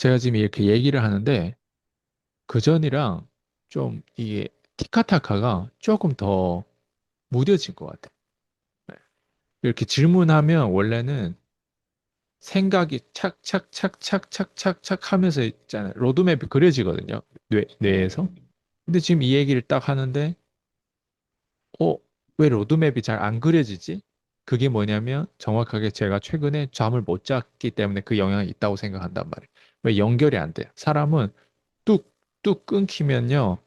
제가 지금 이렇게 얘기를 하는데 그전이랑 좀 이게 티카타카가 조금 더 무뎌진 것 같아요. 네. 이렇게 질문하면 원래는 생각이 착착착착착착착 하면서 있잖아요. 로드맵이 그려지거든요. 뇌에서. 근데 지금 이 얘기를 딱 하는데 어, 왜 로드맵이 잘 안 그려지지? 그게 뭐냐면 정확하게 제가 최근에 잠을 못 잤기 때문에 그 영향이 있다고 생각한단 말이에요. 왜 연결이 안 돼요? 사람은 뚝뚝 끊기면요.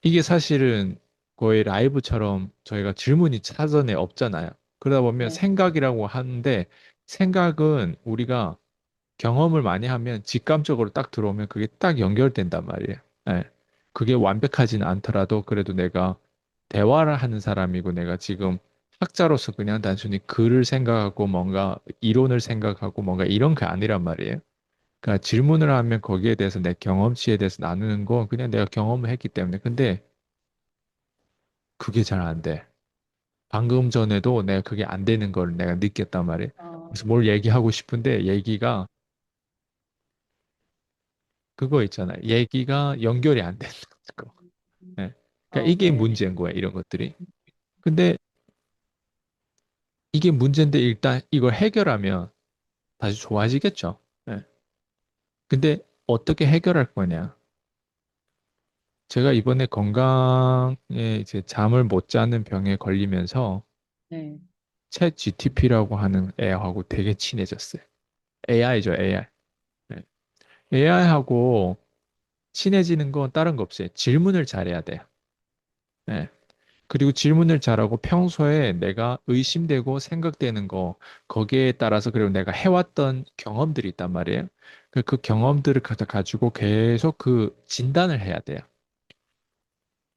이게 사실은 거의 라이브처럼 저희가 질문이 사전에 없잖아요. 그러다 보면 네. 생각이라고 하는데 생각은 우리가 경험을 많이 하면 직감적으로 딱 들어오면 그게 딱 연결된단 말이에요. 예. 그게 완벽하진 않더라도 그래도 내가 대화를 하는 사람이고 내가 지금 학자로서 그냥 단순히 글을 생각하고 뭔가 이론을 생각하고 뭔가 이런 게 아니란 말이에요. 그러니까 질문을 하면 거기에 대해서 내 경험치에 대해서 나누는 건 그냥 내가 경험을 했기 때문에. 근데 그게 잘 안 돼. 방금 전에도 내가 그게 안 되는 걸 내가 느꼈단 말이에요. 어, 그래서 뭘 얘기하고 싶은데 얘기가 그거 있잖아요. 얘기가 연결이 안 된다는 거. 예. 그러니까 이게 네네. 문제인 거야, 이런 것들이. 근데 이게 문제인데 일단 이걸 해결하면 다시 좋아지겠죠. 예. 근데 어떻게 해결할 거냐? 제가 이번에 건강에 이제 잠을 못 자는 병에 걸리면서 네. 챗 GTP라고 하는 애하고 되게 친해졌어요. AI죠, AI. AI하고 친해지는 건 다른 거 없어요. 질문을 잘해야 돼요. 예. 그리고 질문을 잘하고 평소에 내가 의심되고 생각되는 거 거기에 따라서 그리고 내가 해왔던 경험들이 있단 말이에요. 그 경험들을 가지고 계속 그 진단을 해야 돼요.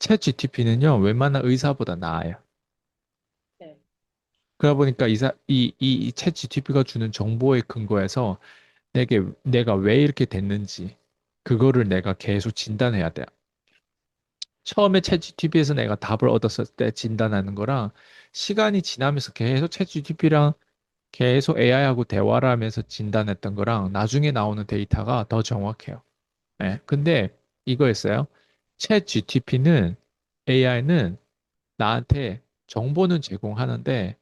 챗 GTP는요, 웬만한 의사보다 나아요. 네. 그러다 보니까 챗 GTP가 주는 정보에 근거해서 내가 왜 이렇게 됐는지 그거를 내가 계속 진단해야 돼요. 처음에 챗GPT에서 내가 답을 얻었을 때 진단하는 거랑 시간이 지나면서 계속 챗GPT랑 계속 AI하고 대화를 하면서 진단했던 거랑 나중에 나오는 데이터가 더 정확해요. 예. 근데 이거였어요. 챗GPT는 AI는 나한테 정보는 제공하는데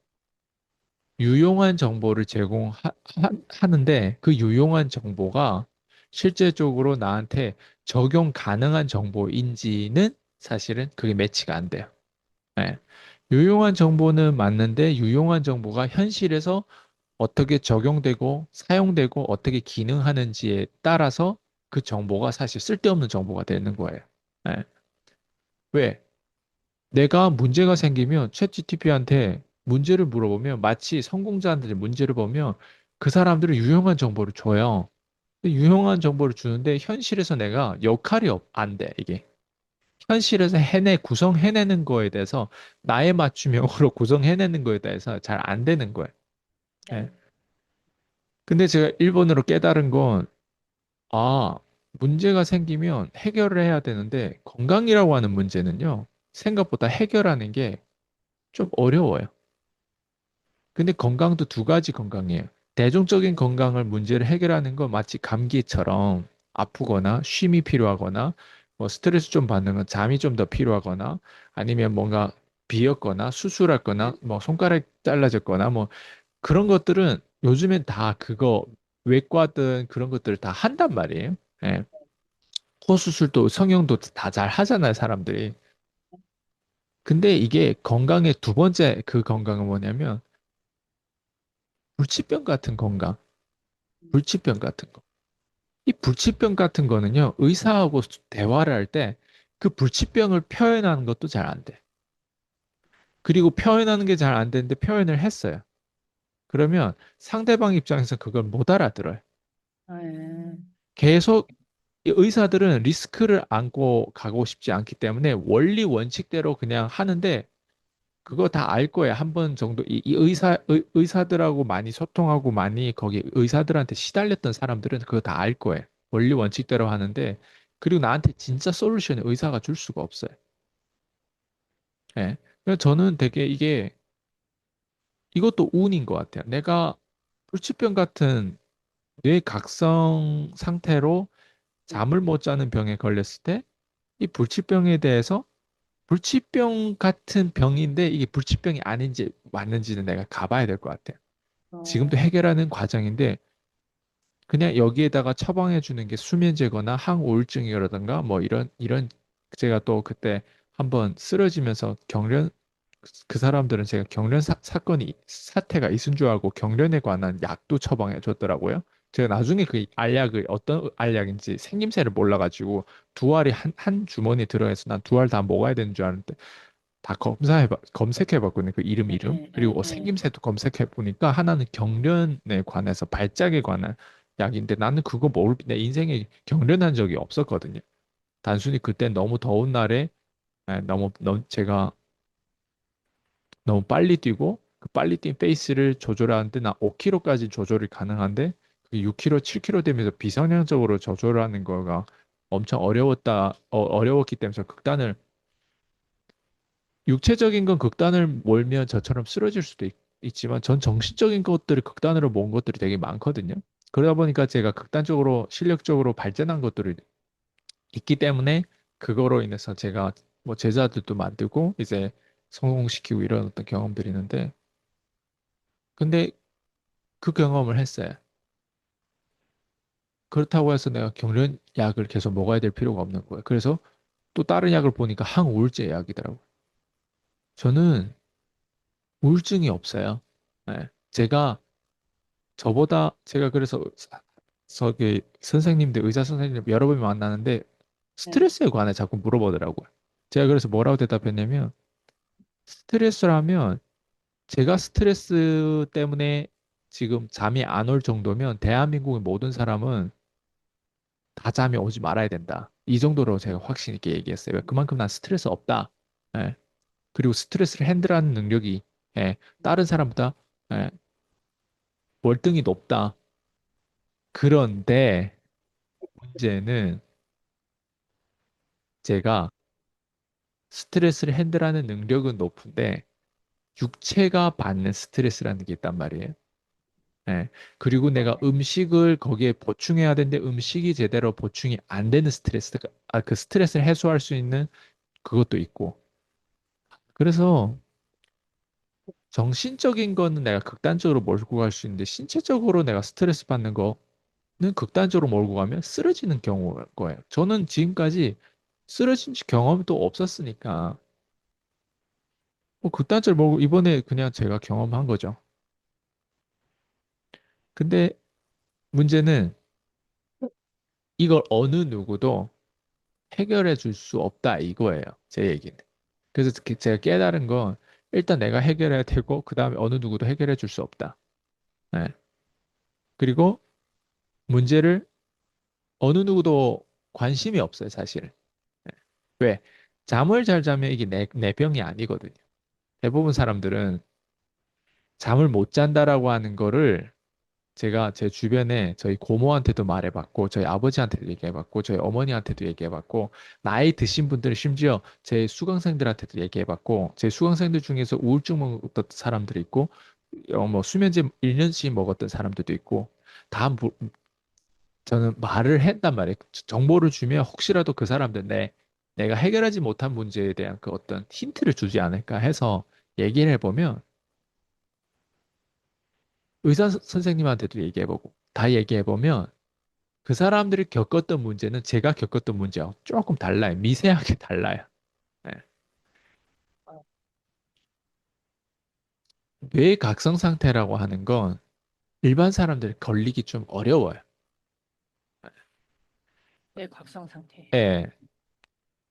유용한 정보를 제공하는데 그 유용한 정보가 실제적으로 나한테 적용 가능한 정보인지는 사실은 그게 매치가 안 돼요. 예. 유용한 정보는 맞는데 유용한 정보가 현실에서 어떻게 적용되고 사용되고 어떻게 기능하는지에 따라서 그 정보가 사실 쓸데없는 정보가 되는 거예요. 예. 왜? 내가 문제가 생기면 챗GPT한테 문제를 물어보면 마치 성공자한테 문제를 보면 그 사람들은 유용한 정보를 줘요. 근데 유용한 정보를 주는데 현실에서 내가 역할이 안 돼, 이게. 현실에서 구성해내는 거에 대해서 나에 맞춤형으로 구성해내는 거에 대해서 잘 안 되는 거예요. 예. 네. 근데 제가 일본어로 깨달은 건, 아, 문제가 생기면 해결을 해야 되는데 건강이라고 하는 문제는요, 생각보다 해결하는 게 좀 어려워요. 근데 건강도 두 가지 건강이에요. 대중적인 건강을 문제를 해결하는 건 마치 감기처럼 아프거나 쉼이 필요하거나 뭐 스트레스 좀 받는 건 잠이 좀 더 필요하거나 아니면 뭔가 비었거나 수술했거나 뭐 손가락 잘라졌거나 뭐 그런 것들은 요즘엔 다 그거 외과든 그런 것들을 다 한단 말이에요. 예. 코 수술도 성형도 다 잘 하잖아요, 사람들이. 근데 이게 건강의 두 번째 그 건강은 뭐냐면 불치병 같은 건강. 불치병 같은 거. 이 불치병 같은 거는요, 의사하고 대화를 할 때 그 불치병을 표현하는 것도 잘 안 돼. 그리고 표현하는 게 잘 안 되는데 표현을 했어요. 그러면 상대방 입장에서 그걸 못 알아들어요. 네. 계속 이 의사들은 리스크를 안고 가고 싶지 않기 때문에 원리 원칙대로 그냥 하는데 그거 다 알 거예요. 한 번 정도 이 의사들하고 많이 소통하고 많이 거기 의사들한테 시달렸던 사람들은 그거 다 알 거예요. 원리 원칙대로 하는데 그리고 나한테 진짜 솔루션을 의사가 줄 수가 없어요. 예. 그래서 저는 되게 이것도 운인 것 같아요. 내가 불치병 같은 뇌각성 상태로 네. 잠을 못 자는 병에 걸렸을 때 이 불치병에 대해서 불치병 같은 병인데 이게 불치병이 아닌지 맞는지는 내가 가봐야 될 것 같아요. 지금도 어, 해결하는 과정인데 그냥 여기에다가 처방해 주는 게 수면제거나 항우울증이라든가 뭐 이런 제가 또 그때 한번 쓰러지면서 경련 그 사람들은 제가 경련 사건이 사태가 있은 줄 알고 경련에 관한 약도 처방해 줬더라고요. 제가 나중에 그 알약을 어떤 알약인지 생김새를 몰라가지고 두 알이 한 주머니에 들어있어 난 두 알 다 먹어야 되는 줄 알았는데 다 검색해봤거든요. 그 이름. 예, 예, 그리고 예. 생김새도 검색해보니까 하나는 경련에 관해서 발작에 관한 약인데 나는 그거 모를, 내 인생에 경련한 적이 없었거든요. 단순히 그때 너무 더운 날에 너무 제가 너무 빨리 뛰고 그 빨리 뛴 페이스를 조절하는데 나 5km까지 조절이 가능한데 그 6km, 7km 되면서 비성향적으로 조절하는 거가 엄청 어려웠기 때문에 극단을 육체적인 건 극단을 몰면 저처럼 쓰러질 수도 있지만 전 정신적인 것들을 극단으로 모은 것들이 되게 많거든요. 그러다 보니까 제가 극단적으로 실력적으로 발전한 것들이 있기 때문에 그거로 인해서 제가 뭐 제자들도 만들고 이제 성공시키고 이런 어떤 경험들이 있는데 근데 그 경험을 했어요. 그렇다고 해서 내가 경련 약을 계속 먹어야 될 필요가 없는 거예요. 그래서 또 다른 약을 보니까 항우울제 약이더라고요. 저는 우울증이 없어요. 네. 제가 그래서 저기 선생님들 의사 선생님 여러 번 만나는데 네. 스트레스에 관해 자꾸 물어보더라고요. 제가 그래서 뭐라고 대답했냐면 스트레스라면 제가 스트레스 때문에 지금 잠이 안 올 정도면 대한민국의 모든 사람은 다 잠이 오지 말아야 된다. 이 정도로 제가 확신 있게 얘기했어요. 그만큼 난 스트레스 없다. 예. 그리고 스트레스를 핸들하는 능력이 예, 다른 사람보다 예, 월등히 높다. 그런데 문제는 제가 스트레스를 핸들하는 능력은 높은데 육체가 받는 스트레스라는 게 있단 말이에요. 예. 그리고 내가 음식을 거기에 보충해야 되는데 음식이 제대로 보충이 안 되는 그 스트레스를 해소할 수 있는 그것도 있고. 그래서 정신적인 거는 내가 극단적으로 몰고 갈 수 있는데 신체적으로 내가 스트레스 받는 거는 극단적으로 몰고 가면 쓰러지는 경우일 거예요. 저는 지금까지 쓰러진 경험도 없었으니까 뭐 극단적으로 몰고 이번에 그냥 제가 경험한 거죠. 근데 문제는 이걸 어느 누구도 해결해 줄 수 없다 이거예요. 제 얘기는. 그래서 제가 깨달은 건 일단 내가 해결해야 되고 그 다음에 어느 누구도 해결해 줄 수 없다. 네. 그리고 문제를 어느 누구도 관심이 없어요, 사실. 네. 왜? 잠을 잘 자면 이게 내 병이 아니거든요. 대부분 사람들은 잠을 못 잔다라고 하는 거를 제가 제 주변에 저희 고모한테도 말해봤고, 저희 아버지한테도 얘기해봤고, 저희 어머니한테도 얘기해봤고, 나이 드신 분들은 심지어 제 수강생들한테도 얘기해봤고, 제 수강생들 중에서 우울증 먹었던 사람들이 있고, 뭐 수면제 1년씩 먹었던 사람들도 있고, 다 저는 말을 했단 말이에요. 정보를 주면 혹시라도 그 사람들 내가 해결하지 못한 문제에 대한 그 어떤 힌트를 주지 않을까 해서 얘기를 해보면 의사 선생님한테도 얘기해보고 다 얘기해보면 그 사람들이 겪었던 문제는 제가 겪었던 문제와 조금 달라요. 미세하게 달라요. 네. 뇌각성 상태라고 하는 건 일반 사람들이 걸리기 좀 어려워요. 네, 각성 상태. 예,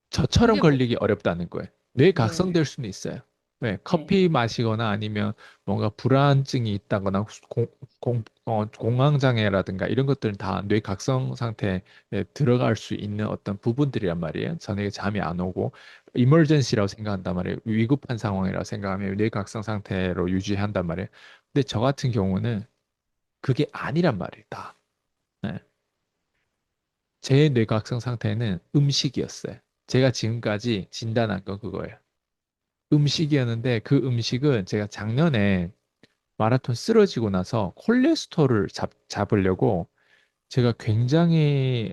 저처럼 그게 뭐, 걸리기 어렵다는 거예요. 뇌 네, 각성될 수는 있어요. 왜? 네. 커피 마시거나 아니면 뭔가 불안증이 있다거나 공황장애라든가 이런 것들은 다 뇌 각성 상태에 들어갈 수 있는 어떤 부분들이란 말이에요. 저녁에 잠이 안 오고 이머전시라고 생각한단 말이에요. 위급한 상황이라고 생각하면 뇌 각성 상태로 유지한단 말이에요. 근데 저 같은 경우는 그게 아니란 말이에요. 다. 네. 제 뇌각성 상태는 음식이었어요. 제가 지금까지 진단한 건 그거예요. 음식이었는데 그 음식은 제가 작년에 마라톤 쓰러지고 나서 콜레스테롤을 잡으려고 제가 굉장히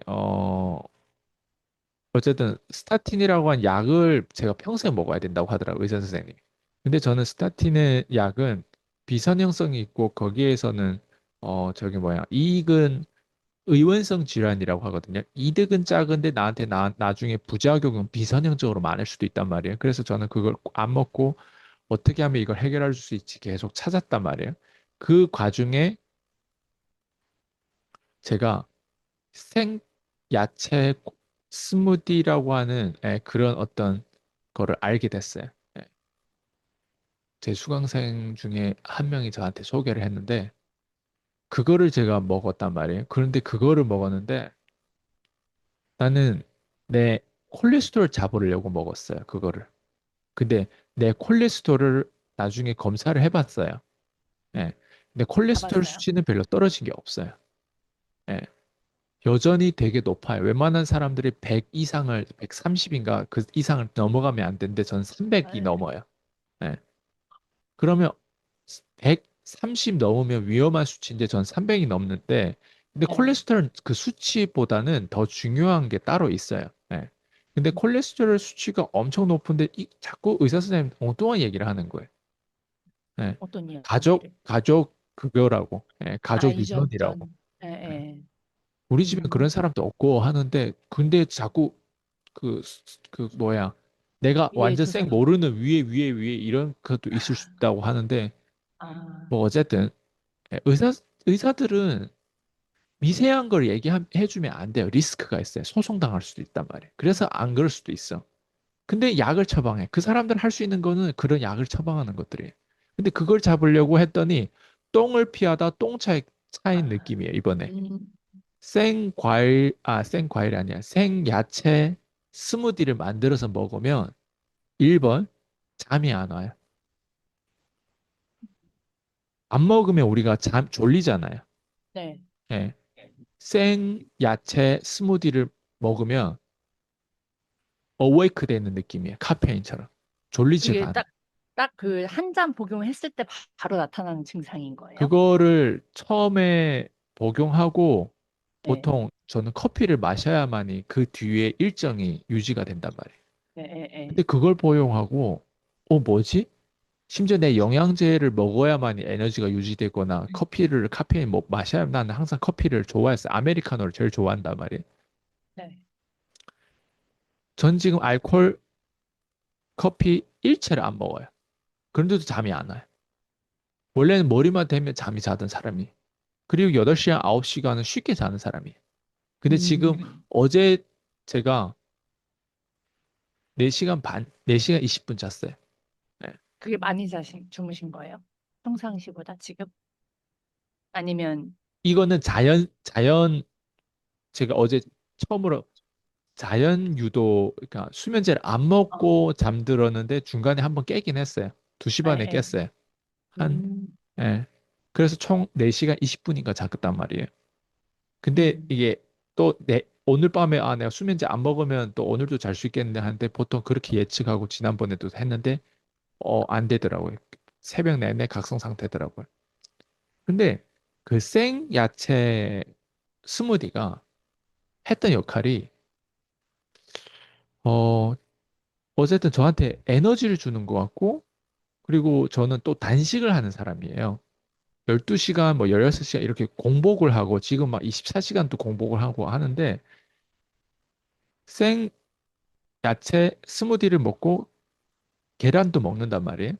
어쨌든 스타틴이라고 한 약을 제가 평생 먹어야 된다고 하더라고요, 의사 선생님이. 근데 저는 스타틴의 약은 비선형성이 있고 거기에서는 저기 뭐야 이익은 의원성 질환이라고 하거든요. 이득은 작은데 나한테 나중에 부작용은 비선형적으로 많을 수도 있단 말이에요. 그래서 저는 그걸 안 먹고 어떻게 하면 이걸 해결할 수 있지 계속 찾았단 말이에요. 그 과중에 제가 생 야채 스무디라고 하는 그런 어떤 거를 알게 됐어요. 예, 제 수강생 중에 한 명이 저한테 소개를 했는데 그거를 제가 먹었단 말이에요. 그런데 그거를 먹었는데 나는 내 콜레스테롤 잡으려고 먹었어요. 그거를. 근데 내 콜레스테롤을 나중에 검사를 해봤어요. 예. 근데 콜레스테롤 가봤어요. 수치는 별로 떨어진 게 없어요. 예. 여전히 되게 높아요. wen만한 사람들이 100 이상을 130인가 그 이상을 넘어가면 안 되는데 전 300이 네. 넘어요. 예. 그러면 130 넘으면 위험한 수치인데 전 300이 넘는데 근데 네. 콜레스테롤 그 수치보다는 더 중요한 게 따로 있어요. 예. 근데 콜레스테롤 수치가 엄청 높은데 자꾸 의사 선생님 엉뚱한 얘기를 하는 거예요. 예. 어떤 이야기를? 가족 그거라고. 예. 아, 가족 유전이라고. 유전전. 예, 예. 예. 우리 집엔 그런 음, 사람도 없고 하는데 근데 자꾸 그, 그 뭐야 내가 위에 완전 생 조사받고. 모르는 위에 이런 것도 있을 수 있다고 하는데 아, 뭐 어쨌든 예, 의사들은 미세한 걸 얘기해주면 안 돼요. 리스크가 있어요. 소송당할 수도 있단 말이에요. 그래서 안 그럴 수도 있어. 근데 약을 처방해. 그 사람들 할 수 있는 거는 그런 약을 처방하는 것들이에요. 근데 그걸 잡으려고 했더니 똥을 피하다 차인 아, 느낌이에요, 이번에. 음, 생과일이 아니야. 생야채 스무디를 만들어서 먹으면 1번 잠이 안 와요. 안 먹으면 우리가 졸리잖아요. 네. 예. 생야채 스무디를 먹으면 어웨이크 되는 느낌이에요. 카페인처럼. 그게 졸리지가 않아. 딱 그 한 잔 복용했을 때 바로 나타나는 증상인 거예요? 그거를 처음에 복용하고 네. 보통 저는 커피를 마셔야만이 그 뒤에 일정이 유지가 된단 말이에요. 예, 예, 근데 예. 그걸 복용하고 뭐지? 심지어 내 영양제를 먹어야만이 에너지가 유지되거나 커피를 카페인 마셔야 나는 항상 커피를 좋아했어요. 아메리카노를 제일 좋아한단 말이에요. 네. 전 지금 알코올 커피 일체를 안 먹어요. 그런데도 잠이 안 와요. 원래는 머리만 대면 잠이 자던 사람이. 그리고 8시간, 9시간은 쉽게 자는 사람이에요. 근데 지금 음, 어제 제가 4시간 반, 4시간 20분 잤어요. 네. 그게 많이 주무신 거예요? 평상시보다 지금? 아니면, 이거는 제가 어제 처음으로 자연 유도, 그러니까 수면제를 안 어, 먹고 잠들었는데 중간에 한번 깨긴 했어요. 2시 예, 반에 예. 깼어요. 한, 음, 예. 그래서 총 4시간 20분인가 잤단 말이에요. 근데 음, 이게 또 오늘 밤에 내가 수면제 안 먹으면 또 오늘도 잘 수 있겠는데 하는데 보통 그렇게 예측하고 지난번에도 했는데 안 되더라고요. 새벽 내내 각성 상태더라고요. 근데 그 생야채 스무디가 했던 역할이 어 어쨌든 저한테 에너지를 주는 것 같고 그리고 저는 또 단식을 하는 사람이에요. 12시간 뭐 16시간 이렇게 공복을 하고 지금 막 24시간도 공복을 하고 하는데 생 야채 스무디를 먹고 계란도 먹는단 말이에요.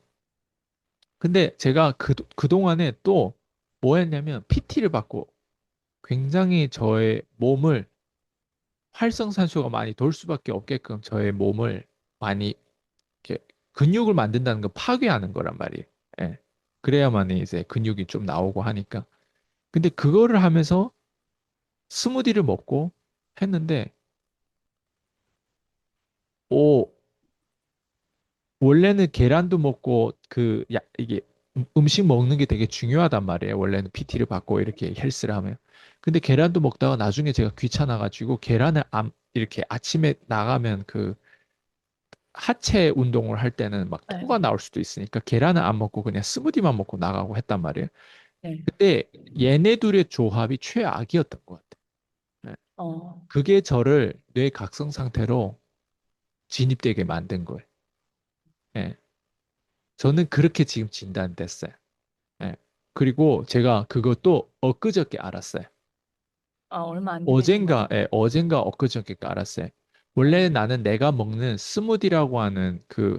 근데 제가 그동안에 또 뭐 했냐면 PT를 받고 굉장히 저의 몸을 활성산소가 많이 돌 수밖에 없게끔 저의 몸을 많이 이렇게 근육을 만든다는 거 파괴하는 거란 말이에요. 예. 그래야만 이제 근육이 좀 나오고 하니까. 근데 그거를 하면서 스무디를 먹고 했는데, 오, 원래는 계란도 먹고 이게 음식 먹는 게 되게 중요하단 말이에요. 원래는 PT를 받고 이렇게 헬스를 하면. 근데 계란도 먹다가 나중에 제가 귀찮아가지고 계란을 이렇게 아침에 나가면 그 하체 운동을 할 때는 막 토가 네. 나올 수도 있으니까 계란을 안 먹고 그냥 스무디만 먹고 나가고 했단 말이에요. 네. 근데 얘네 둘의 조합이 최악이었던 것 같아요. 어, 그게 저를 뇌 각성 상태로 진입되게 만든 거예요. 예. 저는 그렇게 지금 진단됐어요. 예. 그리고 제가 그것도 엊그저께 알았어요. 얼마 안 되신 거예요? 어젠가 엊그저께 알았어요. 원래 네. 나는 내가 먹는 스무디라고 하는 그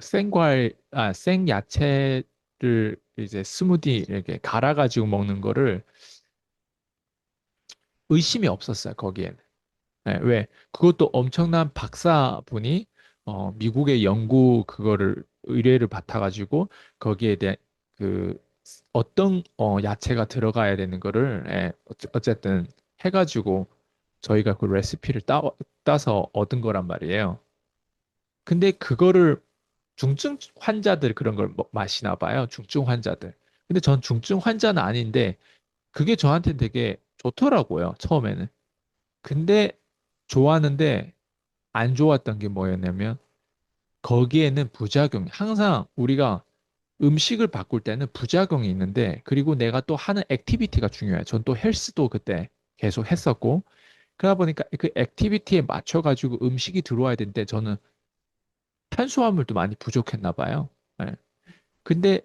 생야채를 이제 스무디 이렇게 갈아가지고 먹는 거를 의심이 없었어요, 거기에는. 네, 왜? 그것도 엄청난 박사분이 미국의 연구 그거를 의뢰를 받아가지고 거기에 대한 그 어떤 야채가 들어가야 되는 거를 어쨌든 해가지고 저희가 그 레시피를 따서 얻은 거란 말이에요. 근데 그거를 중증 환자들 그런 걸 마시나 봐요. 중증 환자들. 근데 전 중증 환자는 아닌데 그게 저한테 되게 좋더라고요. 처음에는. 근데 좋았는데 안 좋았던 게 뭐였냐면 거기에는 부작용이 항상 우리가 음식을 바꿀 때는 부작용이 있는데 그리고 내가 또 하는 액티비티가 중요해요. 전 또 헬스도 그때 계속 했었고 그러다 보니까 그 액티비티에 맞춰가지고 음식이 들어와야 되는데 저는 탄수화물도 많이 부족했나 봐요. 예. 근데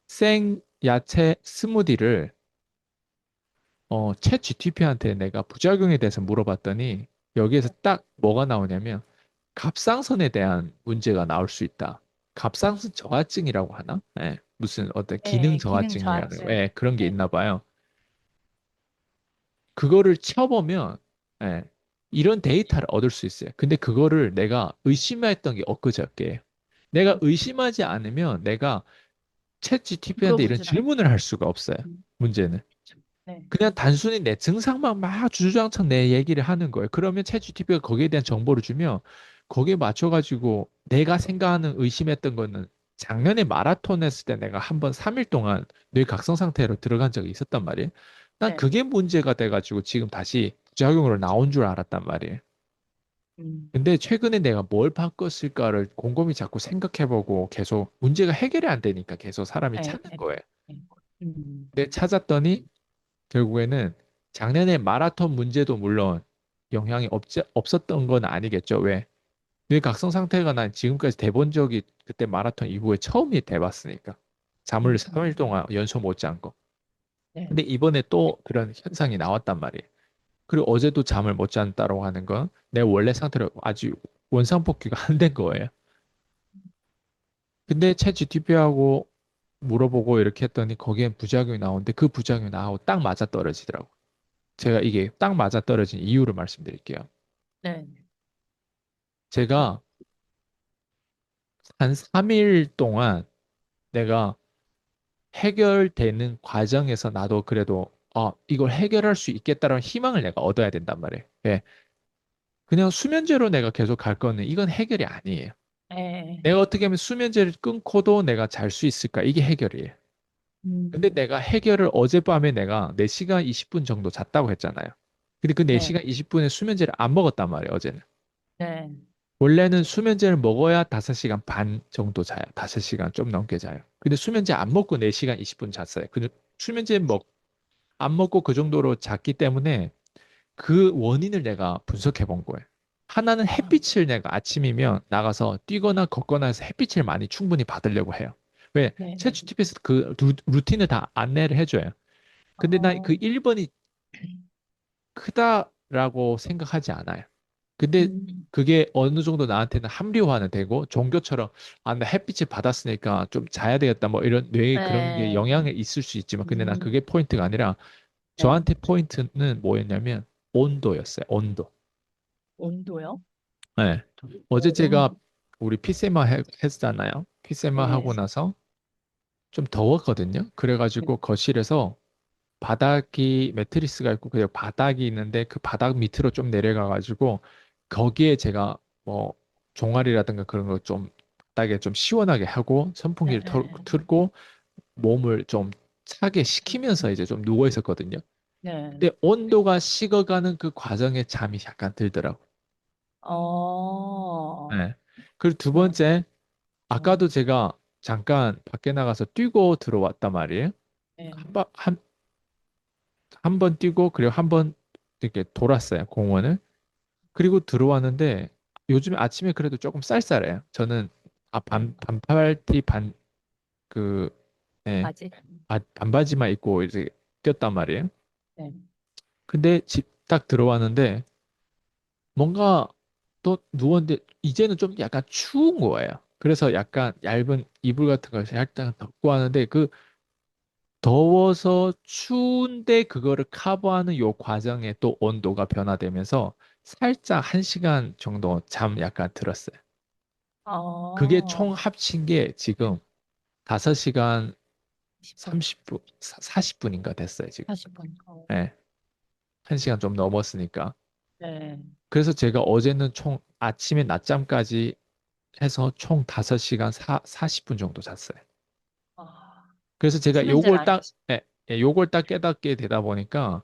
생 야채 스무디를 챗 GTP한테 내가 부작용에 대해서 물어봤더니 여기에서 딱 뭐가 나오냐면 갑상선에 대한 문제가 나올 수 있다. 갑상선 저하증이라고 하나? 예, 무슨 어떤 기능 네, 기능 저하증이라는 저하증. 예, 그런 게 네. 있나 봐요. 그거를 쳐보면 예, 이런 데이터를 얻을 수 있어요. 근데 그거를 내가 의심했던 게 엊그저께예요. 내가 의심하지 않으면 내가 챗 GTP한테 이런 물어보질 않죠. 질문을 할 수가 없어요. 문제는. 그렇죠. 네. 그냥 단순히 내 증상만 막 주주장창 내 얘기를 하는 거예요. 그러면 챗GPT가 거기에 대한 정보를 주면 거기에 맞춰가지고 내가 생각하는 의심했던 거는 작년에 마라톤 했을 때 내가 한번 3일 동안 뇌 각성 상태로 들어간 적이 있었단 말이에요. 난 네. 그게 문제가 돼가지고 지금 다시 부작용으로 나온 줄 알았단 말이에요. 음, 근데 최근에 내가 뭘 바꿨을까를 곰곰이 자꾸 생각해보고 계속 문제가 해결이 안 되니까 계속 사람이 네, 찾는 네, 거예요. 네. 음, 근데 찾았더니 결국에는 작년에 마라톤 문제도 물론 영향이 없었던 건 아니겠죠. 왜? 뇌 각성 상태가 난 지금까지 돼본 적이 그때 마라톤 이후에 처음이 돼봤으니까. 잠을 3일 음, 동안 연속 못 잔 거. 네. 근데 이번에 또 그런 현상이 나왔단 말이에요. 그리고 어제도 잠을 못 잔다고 하는 건 내 원래 상태로 아주 원상복귀가 안 된 거예요. 근데 챗 GTP하고 물어보고 이렇게 했더니 거기엔 부작용이 나오는데 그 부작용이 나하고 딱 맞아 떨어지더라고. 제가 이게 딱 맞아 떨어진 이유를 말씀드릴게요. 네. 제가 한 3일 동안 내가 해결되는 과정에서 나도 그래도 이걸 해결할 수 있겠다라는 희망을 내가 얻어야 된단 말이에요. 예. 그냥 수면제로 내가 계속 갈 거는 이건 해결이 아니에요. 네. 내가 어떻게 하면 수면제를 끊고도 내가 잘 수 있을까? 이게 해결이에요. 근데 음, 내가 해결을 어젯밤에 내가 4시간 20분 정도 잤다고 했잖아요. 근데 그 네. 4시간 20분에 수면제를 안 먹었단 말이에요, 어제는. 네. 원래는 수면제를 먹어야 5시간 반 정도 자요. 5시간 좀 넘게 자요. 근데 수면제 안 먹고 4시간 20분 잤어요. 근데 수면제 안 먹고 그 정도로 잤기 때문에 그 원인을 내가 분석해 본 거예요. 하나는 아, 햇빛을 내가 아침이면 나가서 뛰거나 걷거나 해서 햇빛을 많이 충분히 받으려고 해요. 왜? 네, 네. 챗GPT에서 그 루틴을 다 안내를 해줘요. 근데 나 그 어, 1번이 크다라고 생각하지 않아요. 근데 음, 그게 어느 정도 나한테는 합리화는 되고 종교처럼 나 햇빛을 받았으니까 좀 자야 되겠다 뭐 이런 뇌에 그런 게 네. 영향이 있을 수 있지만 근데 난 그게 음, 포인트가 아니라 네. 저한테 포인트는 뭐였냐면 온도였어요. 온도. 온도요? 네. 어제 온, 제가 우리 피세마 했잖아요. 피세마 네. 하고 나서 좀 더웠거든요. 네. 그래가지고 거실에서 바닥이 매트리스가 있고 그냥 바닥이 있는데 그 바닥 밑으로 좀 내려가가지고 거기에 제가 뭐 종아리라든가 그런 거 좀 바닥에 좀 시원하게 하고 네. 선풍기를 틀고 몸을 좀 차게 식히면서 이제 좀 누워 있었거든요. 네. 근데 온도가 식어가는 그 과정에 잠이 약간 들더라고. 어, 네. 그리고 두 어, 번째, 어, 아까도 제가 잠깐 밖에 나가서 뛰고 들어왔단 말이에요. 네. 한 번 뛰고 그리고 한 번 이렇게 돌았어요, 공원을. 그리고 들어왔는데 요즘 아침에 그래도 조금 쌀쌀해요. 저는 네. 반팔티 그, 네, 바지. 반바지만 입고 이제 꼈단 말이에요. 네. 근데 집 딱 들어왔는데 뭔가 또 누웠는데 이제는 좀 약간 추운 거예요. 그래서 약간 얇은 이불 같은 걸 살짝 덮고 하는데 그 더워서 추운데 그거를 커버하는 요 과정에 또 온도가 변화되면서 살짝 1시간 정도 잠 약간 들었어요. 그게 총 어, 합친 게 지금 5시간 10분, 30분, 40분인가 됐어요, 지금. 40분. 네, 1시간 좀 넘었으니까. 네. 그래서 제가 어제는 총 아침에 낮잠까지 해서 총 5시간 40분 정도 잤어요. 아, 그래서 제가 수면제를 안 드시. 요걸 딱 깨닫게 되다 보니까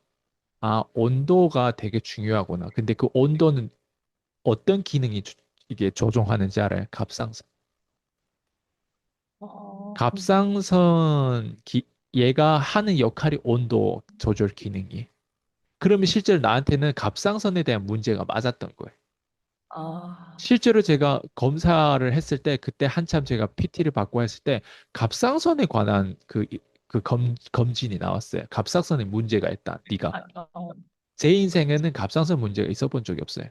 아, 온도가 되게 중요하구나. 근데 그 온도는 어떤 기능이 이게 조종하는지 알아요? 갑상선. 어, 갑상선 얘가 하는 역할이 온도 조절 기능이. 그러면 실제로 나한테는 갑상선에 대한 문제가 맞았던 거예요. 아, 실제로 제가 검사를 했을 때 그때 한참 제가 PT를 받고 했을 때 갑상선에 관한 그 검진이 나왔어요. 갑상선에 문제가 있다. 네가. 아, 제 인생에는 갑상선 문제가 있어 본 적이 없어요.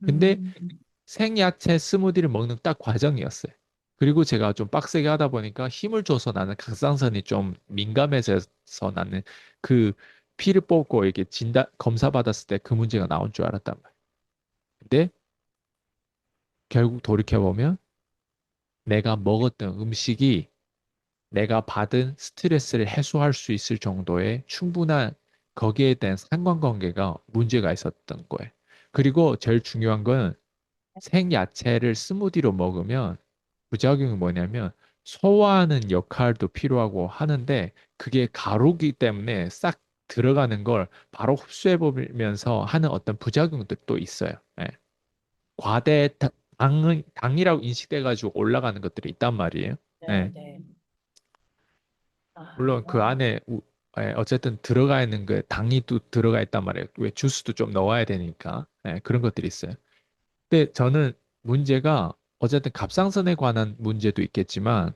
근데 음, 생야채 스무디를 먹는 딱 과정이었어요. 그리고 제가 좀 빡세게 하다 보니까 힘을 줘서 나는 갑상선이 좀 민감해서 나는 그 피를 뽑고 이게 검사 받았을 때 그 문제가 나온 줄 알았단 말이에요. 근데 결국 돌이켜보면 내가 먹었던 음식이 내가 받은 스트레스를 해소할 수 있을 정도의 충분한 거기에 대한 상관관계가 문제가 있었던 거예요. 그리고 제일 중요한 건 생야채를 스무디로 먹으면 부작용이 뭐냐면 소화하는 역할도 필요하고 하는데 그게 가루기 때문에 싹 들어가는 걸 바로 흡수해 보면서 하는 어떤 부작용도 또 있어요. 예. 과대 당이라고 인식돼 가지고 올라가는 것들이 있단 말이에요. 네, 예. 네. 아, 물론 그 안에 어쨌든 들어가 있는 그 당이 또 들어가 있단 말이에요. 왜 주스도 좀 넣어야 되니까. 예, 그런 것들이 있어요. 근데 저는 문제가 어쨌든 갑상선에 관한 문제도 있겠지만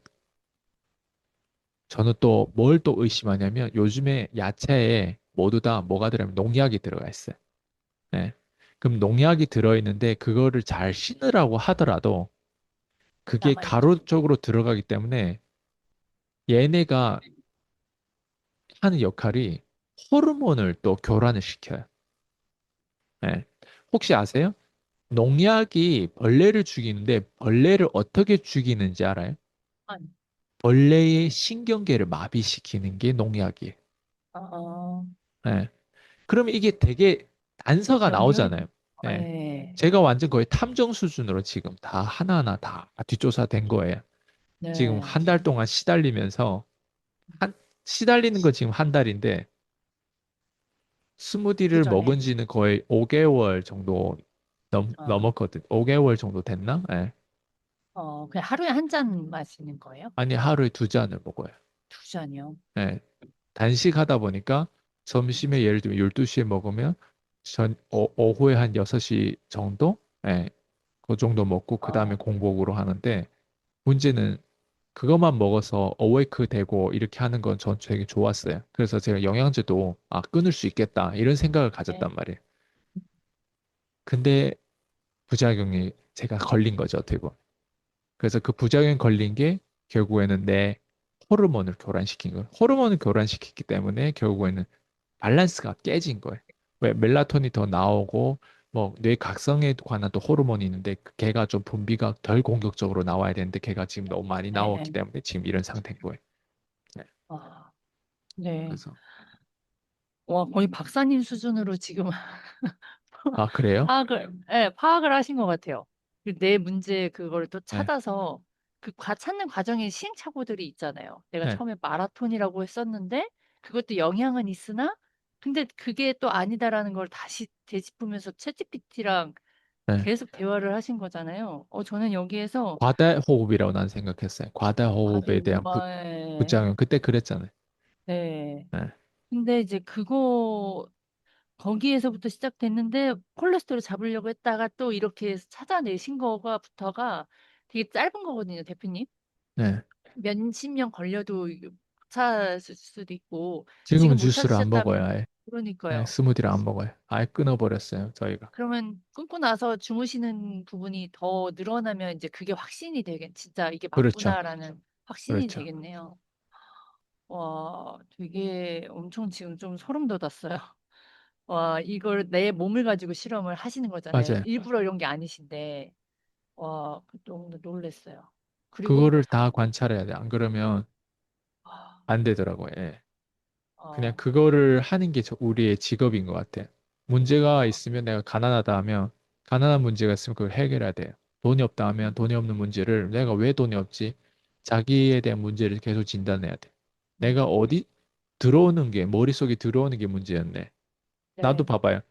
저는 또 뭘 또 의심하냐면 요즘에 야채에 모두 다 뭐가 들어가면 농약이 들어가 있어요. 예. 그럼 농약이 들어있는데 그거를 잘 씻으라고 하더라도 그게 남아있죠. 가루 쪽으로 들어가기 때문에 얘네가 하는 역할이 호르몬을 또 교란을 시켜요. 예. 혹시 아세요? 농약이 벌레를 죽이는데 벌레를 어떻게 죽이는지 알아요? 아니, 벌레의 신경계를 마비시키는 게 농약이에요. 어, 예. 그러면 이게 되게 단서가 명료해. 나오잖아요. 예. 네, 제가 완전 거의 탐정 수준으로 지금 다 하나하나 다 뒷조사된 거예요. 지금 네. 1달 동안 시달리면서 시달리는 거 지금 1달인데 그 스무디를 전에, 먹은 지는 거의 5개월 정도 어, 넘었거든. 5개월 정도 됐나? 예. 그냥 하루에 한 잔 마시는 거예요? 아니, 하루에 2잔을 먹어요. 두 잔이요? 예. 단식하다 보니까 점심에 예를 들면 12시에 먹으면 오후에 한 6시 정도? 예. 그 정도 먹고 그 다음에 어, 공복으로 하는데 문제는 그것만 먹어서 어웨이크 되고 이렇게 하는 건 전 되게 좋았어요. 그래서 제가 영양제도 끊을 수 있겠다 이런 생각을 네. 가졌단 말이에요. 근데 부작용이 제가 걸린 거죠, 어떻게 보면. 그래서 그 부작용이 걸린 게 결국에는 내 호르몬을 교란시킨 거예요. 호르몬을 교란시켰기 때문에 결국에는 밸런스가 깨진 거예요. 왜 멜라토닌이 더 나오고 뭐 뇌각성에 관한 또 호르몬이 있는데 걔가 좀 분비가 덜 공격적으로 나와야 되는데 걔가 지금 너무 많이 나왔기 네. 때문에 지금 이런 상태인 거예요. 네. 아, 네. 그래서 와, 거의 박사님 수준으로 지금 아, 그래요? 파악을 하신 것 같아요. 내 문제 그걸 또 네. 찾아서 찾는 과정에 시행착오들이 있잖아요. 내가 네. 처음에 마라톤이라고 했었는데 그것도 영향은 있으나 근데 그게 또 아니다라는 걸 다시 되짚으면서 챗GPT랑 네. 계속 대화를 하신 거잖아요. 저는 여기에서 과다호흡이라고 난 생각했어요. 과다호흡에 대한 정말 부작용. 그때 그랬잖아요. 네. 네. 근데 이제 그거 거기에서부터 시작됐는데 콜레스테롤 잡으려고 했다가 또 이렇게 찾아내신 거가부터가 되게 짧은 거거든요, 대표님. 네. 몇십 년 걸려도 이게 못 찾을 수도 있고 지금은 지금 못 주스를 안 먹어요, 찾으셨다면 아예. 네, 그러니까요. 스무디를 안 먹어요. 아예 끊어버렸어요, 저희가. 그러면 끊고 나서 주무시는 부분이 더 늘어나면 이제 그게 확신이 되겠, 진짜 이게 그렇죠. 맞구나라는 확신이 그렇죠. 되겠네요. 와, 되게 엄청 지금 좀 소름 돋았어요. 와, 이걸 내 몸을 가지고 실험을 하시는 거잖아요. 맞아요. 일부러 이런 게 아니신데, 와, 너무 놀랬어요. 그리고, 그거를 다 관찰해야 돼. 안 그러면 아, 안 되더라고요. 예. 그냥 어, 그거를 하는 게 우리의 직업인 것 같아. 문제가 있으면 내가 가난하다 하면 가난한 문제가 있으면 그걸 해결해야 돼요. 돈이 없다 하면 돈이 없는 문제를 내가 왜 돈이 없지? 자기에 대한 문제를 계속 진단해야 돼. 내가 음, 어디 들어오는 게 머릿속에 들어오는 게 문제였네. 나도 네, 봐봐요.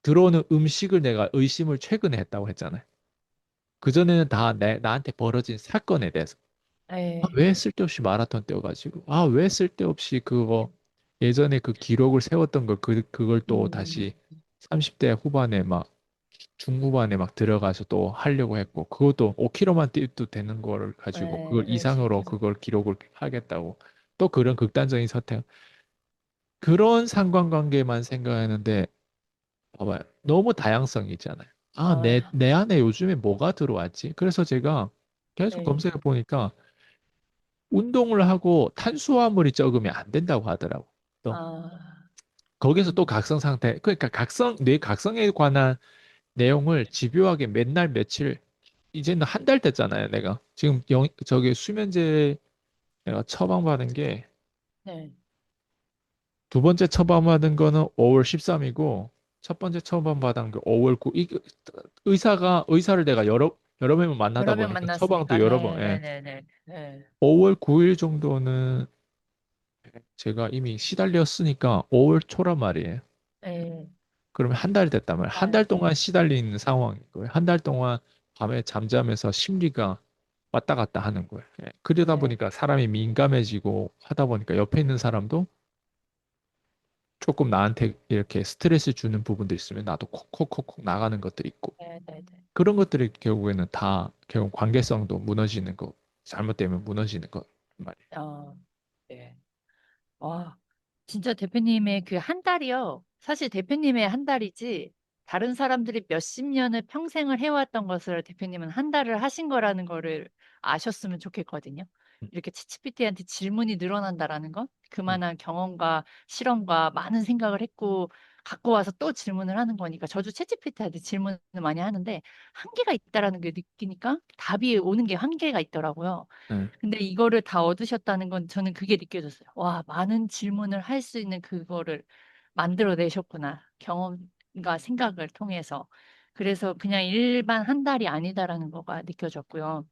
들어오는 음식을 내가 의심을 최근에 했다고 했잖아요. 그전에는 다 나한테 벌어진 사건에 대해서. 아, 네, 왜 쓸데없이 마라톤 뛰어가지고? 아, 왜 쓸데없이 그거 예전에 그 기록을 세웠던 그걸 또 음, 다시 30대 후반에 막 중후반에 막 들어가서 또 하려고 했고 그것도 5km만 뛰어도 되는 거를 가지고 그걸 네, 네, 이상으로 10kg. 그걸 기록을 하겠다고 또 그런 극단적인 선택 그런 상관관계만 생각하는데 봐봐요. 너무 다양성이 있잖아요. 아, 아, 내 안에 요즘에 뭐가 들어왔지? 그래서 제가 계속 네, 검색해 보니까 운동을 하고 탄수화물이 적으면 안 된다고 하더라고. 또 아, 거기서 또 음, 각성 상태, 그러니까 뇌 각성에 관한 내용을 집요하게 맨날 며칠, 이제는 한 달 됐잖아요, 내가. 지금 저기 수면제 내가 처방받은 게 네, 두 번째 처방받은 거는 5월 13이고 첫 번째 처방받은 게 5월 9. 의사를 내가 여러 명을 만나다 여러 명 보니까 처방도 만났으니까, 여러 번, 네, 네, 예. 네, 네, 네, 5월 9일 정도는 제가 이미 시달렸으니까 5월 초란 말이에요. 네, 그러면 한 달 됐단 말이에요. 한 달 아, 동안 시달린 상황인 거예요. 한 달 동안 밤에 잠자면서 심리가 왔다 갔다 하는 거예요. 예. 그러다 네, 보니까 사람이 민감해지고 하다 보니까 옆에 있는 사람도 조금 나한테 이렇게 스트레스 주는 부분도 있으면 나도 콕콕콕콕 나가는 것들이 있고 네, 네, 네, 그런 것들이 결국에는 다 결국 관계성도 무너지는 거 잘못되면 무너지는 거 말이에요. 어, 네. 와, 진짜 대표님의 그 한 달이요. 사실 대표님의 한 달이지, 다른 사람들이 몇십 년을 평생을 해왔던 것을 대표님은 한 달을 하신 거라는 거를 아셨으면 좋겠거든요. 음, 이렇게 챗GPT한테 질문이 늘어난다라는 건 음, 그만한 경험과 실험과 많은 생각을 했고 갖고 와서 또 질문을 하는 거니까 저도 챗GPT한테 질문을 많이 하는데 한계가 있다라는 게 느끼니까 답이 오는 게 한계가 있더라고요. 네. 근데 이거를 다 얻으셨다는 건 저는 그게 느껴졌어요. 와, 많은 질문을 할 수 있는 그거를 만들어내셨구나. 경험과 생각을 통해서. 그래서 그냥 일반 한 달이 아니다라는 거가 느껴졌고요.